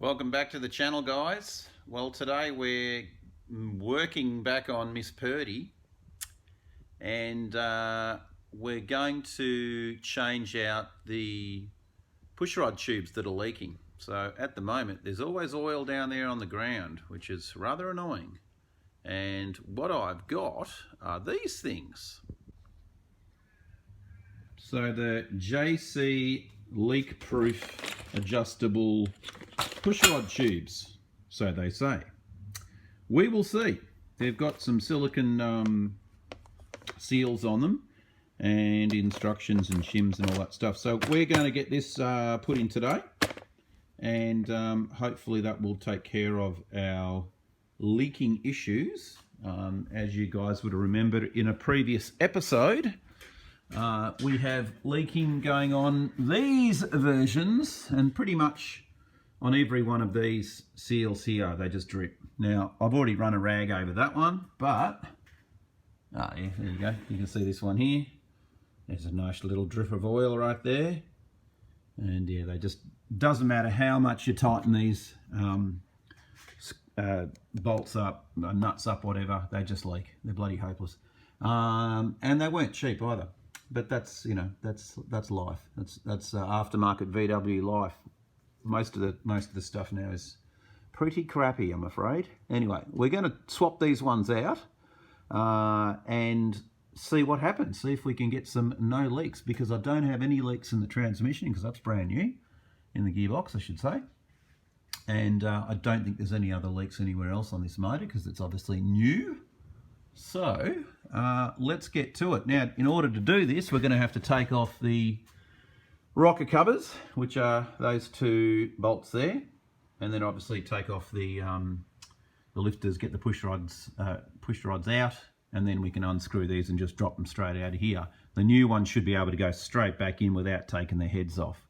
Welcome back to the channel, guys. Well, today we're working back on Miss Purdy, and we're going to change out the pushrod tubes that are leaking. So at the moment there's always oil down there on the ground, which is rather annoying. And what I've got are these things. So the Jay Cee leak-proof adjustable pushrod tubes, so they say. We will see. They've got some silicon seals on them and instructions and shims and all that stuff. So we're going to get this put in today, and hopefully that will take care of our leaking issues. As you guys would have remembered in a previous episode, we have leaking going on these versions, and pretty much on every one of these seals here, they just drip. Now, I've already run a rag over that one, but yeah, there you go. You can see this one here. There's a nice little drip of oil right there. And yeah, they just, doesn't matter how much you tighten these bolts up, nuts up, whatever, they just leak. They're bloody hopeless. And they weren't cheap either. But that's, you know, that's life. That's aftermarket VW life. Most of the stuff now is pretty crappy, I'm afraid. Anyway, we're going to swap these ones out and see what happens. See if we can get some no leaks, because I don't have any leaks in the transmission, because that's brand new, in the gearbox, I should say. And I don't think there's any other leaks anywhere else on this motor, because it's obviously new. So let's get to it. Now, in order to do this, we're going to have to take off the rocker covers, which are those two bolts there, and then obviously take off the lifters, get the push rods out, and then we can unscrew these and just drop them straight out of here. The new ones should be able to go straight back in without taking their heads off,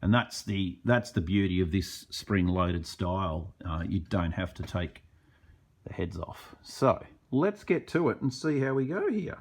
and that's the beauty of this spring-loaded style. You don't have to take the heads off. So let's get to it and see how we go here.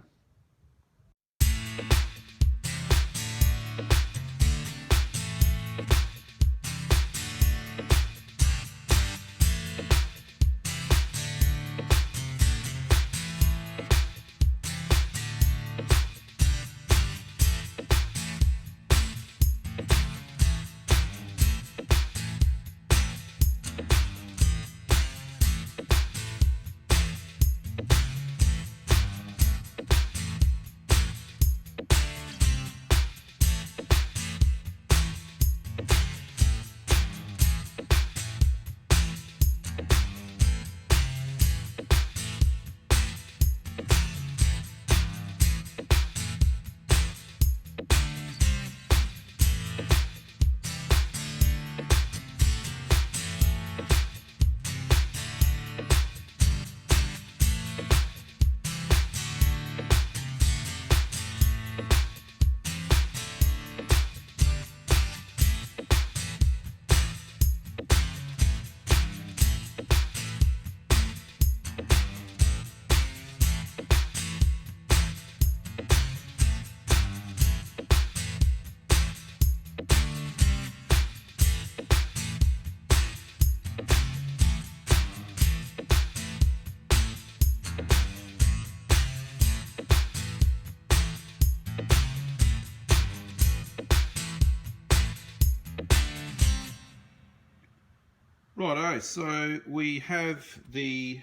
Righto, so we have the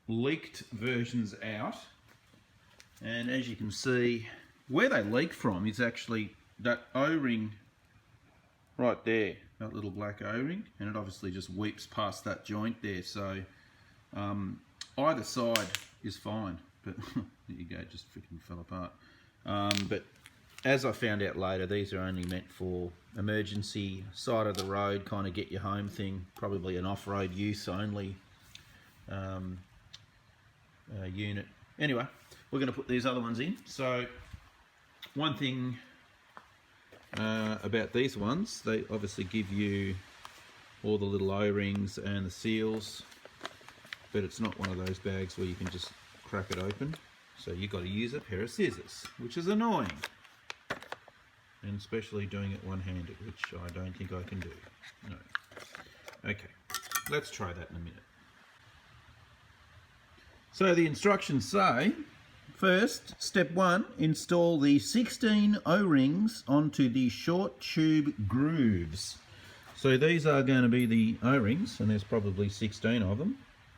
leaked versions out, and as you can see, where they leak from is actually that O-ring right there, that little black O-ring, and it obviously just weeps past that joint there. So either side is fine, but there you go, it just freaking fell apart. But as I found out later, these are only meant for emergency, side of the road, kind of get you home thing, probably an off-road use only unit. Anyway, we're going to put these other ones in. So one thing about these ones, they obviously give you all the little O-rings and the seals, but it's not one of those bags where you can just crack it open. So you've got to use a pair of scissors, which is annoying. And especially doing it one-handed, which I don't think I can do. No. Okay. let's try that in a minute. So the instructions say, first, step 1, install the 16 O-rings onto the short tube grooves. So these are going to be the O-rings, and there's probably 16 of them.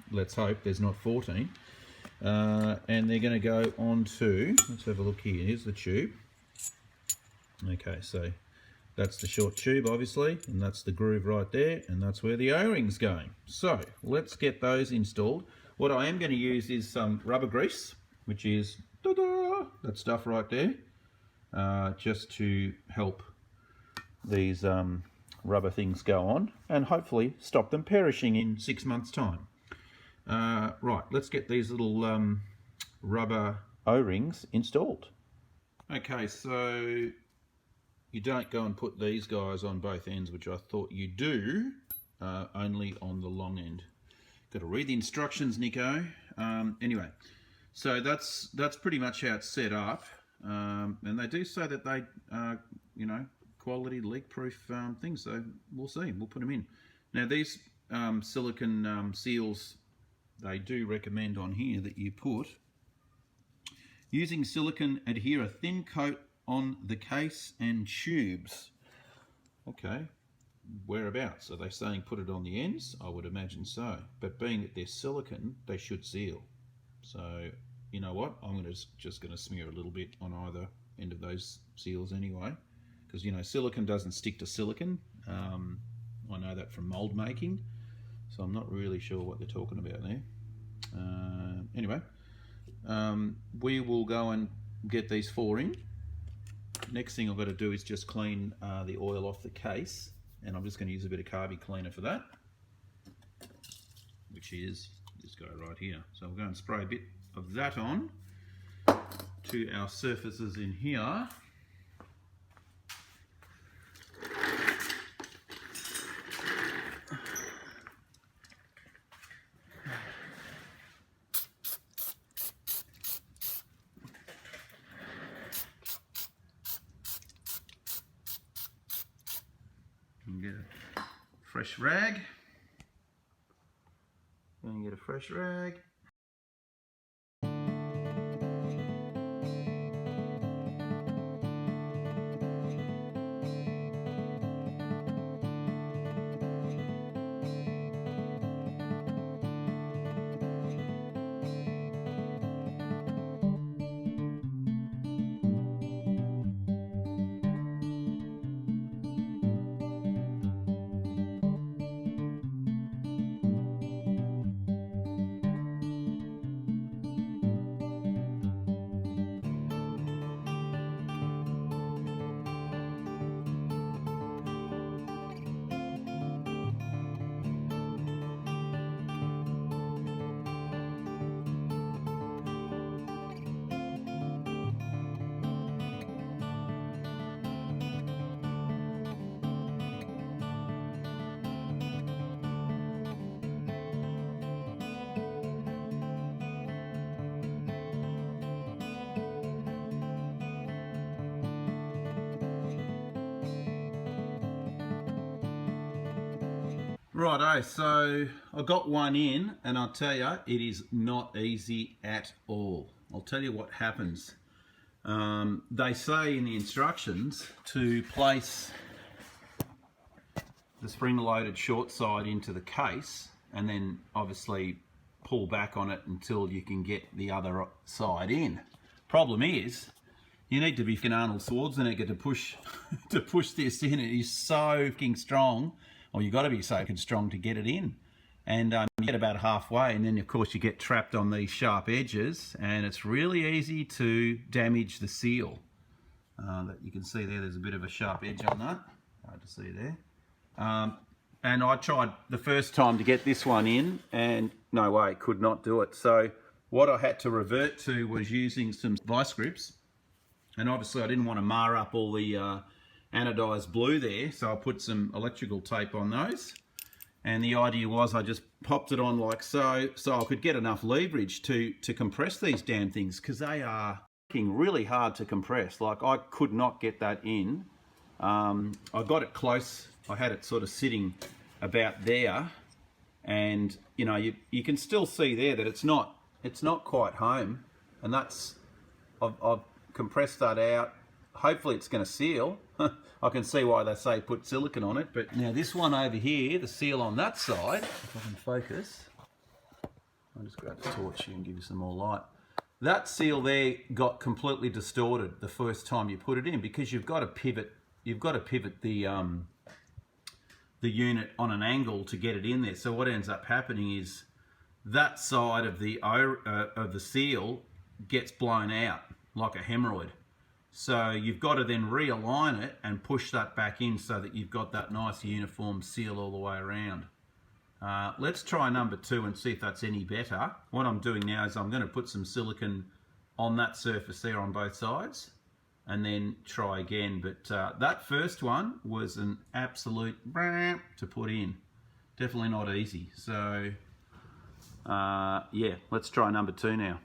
Let's hope there's not 14. And they're going to go onto, let's have a look here, here's the tube. Okay, so that's the short tube obviously, and that's the groove right there, and that's where the O-ring's going. So let's get those installed. What I am going to use is some rubber grease, which is that stuff right there, just to help these rubber things go on and hopefully stop them perishing in 6 months' time. Right, let's get these little rubber O-rings installed. Okay, so you don't go and put these guys on both ends, which I thought you do, only on the long end. Got to read the instructions, Nico. Anyway, so that's pretty much how it's set up, and they do say that they, you know, quality leak-proof things. So we'll see. We'll put them in. Now these silicon seals, they do recommend on here that you put, using silicon, adhere a thin coat on the case and tubes. Okay. Whereabouts? Are they saying put it on the ends? I would imagine so. But being that they're silicon, they should seal. So, you know what? I'm just going to smear a little bit on either end of those seals anyway. Because, you know, silicon doesn't stick to silicon. I know that from mold making. So I'm not really sure what they're talking about there. Anyway, we will go and get these 4 in. Next thing I've got to do is just clean the oil off the case. And I'm just going to use a bit of carby cleaner for that, which is this guy right here. So we'll go and spray a bit of that on to our surfaces in here. Get a fresh rag. And get a fresh rag. Righto, so I got one in, and I'll tell you, it is not easy at all. I'll tell you what happens. They say in the instructions to place the spring-loaded short side into the case, and then obviously pull back on it until you can get the other side in. Problem is, you need to be Arnold Schwarzenegger to push to push this in. It is so fucking strong. Or you've got to be so strong to get it in. And you get about halfway, and then of course you get trapped on these sharp edges, and it's really easy to damage the seal. That you can see there's a bit of a sharp edge on that. Hard to see there. And I tried the first time to get this one in, and no way, could not do it. So what I had to revert to was using some vice grips, and obviously I didn't want to mar up all the anodized blue there, so I put some electrical tape on those, and the idea was I just popped it on like so I could get enough leverage to compress these damn things, because they are really hard to compress. Like, I could not get that in. I got it close, I had it sort of sitting about there, and you know, you can still see there that it's not quite home, and that's, I've compressed that out. Hopefully it's going to seal. I can see why they say put silicone on it, but now this one over here, the seal on that side, if I can focus, I'll just grab the torch here and give you some more light. That seal there got completely distorted the first time you put it in, because you've got to pivot the unit on an angle to get it in there. So what ends up happening is that side of the seal gets blown out like a hemorrhoid. So you've got to then realign it and push that back in so that you've got that nice uniform seal all the way around. Let's try number 2 and see if that's any better. What I'm doing now is I'm going to put some silicone on that surface there on both sides, and then try again. But that first one was an absolute to put in. Definitely not easy. So yeah, let's try number 2 now.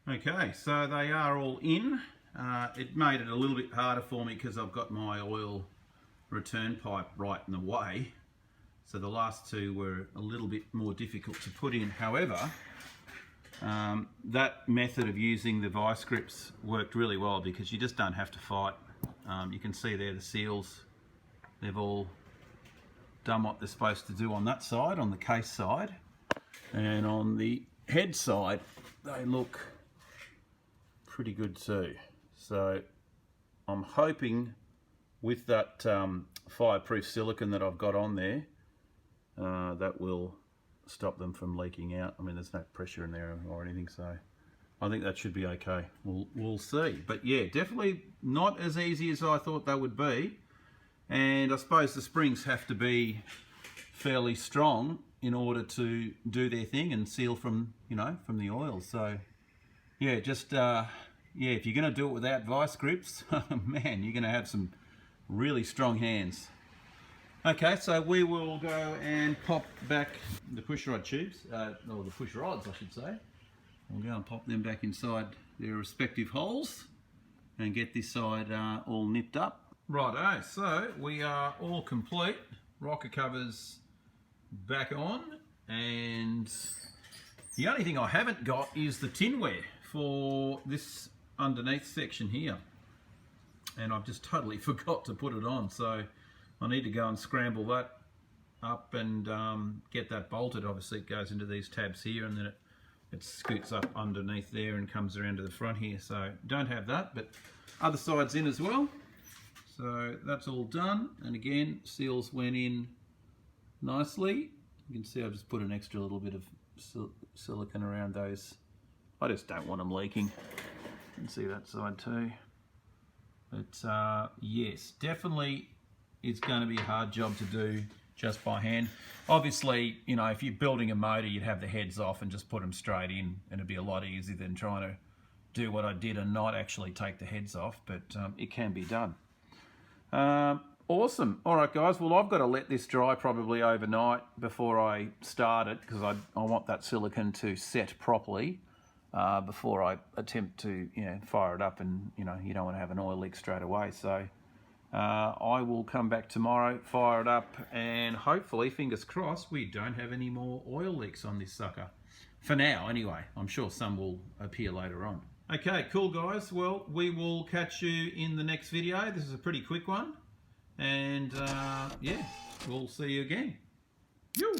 Okay, so they are all in. It made it a little bit harder for me because I've got my oil return pipe right in the way. So the last 2 were a little bit more difficult to put in. However, that method of using the vice grips worked really well, because you just don't have to fight. You can see there the seals, they've all done what they're supposed to do on that side, on the case side. And on the head side, they look pretty good too. So I'm hoping with that fireproof silicone that I've got on there, that will stop them from leaking out. I mean, there's no pressure in there or anything, so I think that should be okay. We'll see. But yeah, definitely not as easy as I thought they would be. And I suppose the springs have to be fairly strong in order to do their thing and seal from, you know, from the oil. So yeah, just yeah, if you're going to do it without vice grips, man, you're going to have some really strong hands. Okay, so we will go and pop back the push rod tubes, or the push rods, I should say. We'll go and pop them back inside their respective holes and get this side all nipped up. Righto, so we are all complete. Rocker covers back on, and the only thing I haven't got is the tinware for this underneath section here, and I've just totally forgot to put it on, so I need to go and scramble that up and get that bolted. Obviously it goes into these tabs here, and then it scoots up underneath there and comes around to the front here. So don't have that, but other side's in as well. So that's all done, and again, seals went in nicely. You can see I've just put an extra little bit of silicone around those. I just don't want them leaking. You can see that side too. But yes, definitely it's going to be a hard job to do just by hand. Obviously, you know, if you're building a motor, you'd have the heads off and just put them straight in, and it'd be a lot easier than trying to do what I did and not actually take the heads off, but it can be done. Awesome. All right, guys. Well, I've got to let this dry probably overnight before I start it, because I want that silicone to set properly before I attempt to, you know, fire it up, and, you know, you don't want to have an oil leak straight away. So I will come back tomorrow, fire it up, and hopefully, fingers crossed, we don't have any more oil leaks on this sucker. For now, anyway. I'm sure some will appear later on. Okay, cool, guys. Well, we will catch you in the next video. This is a pretty quick one. And yeah, we'll see you again. Yoo!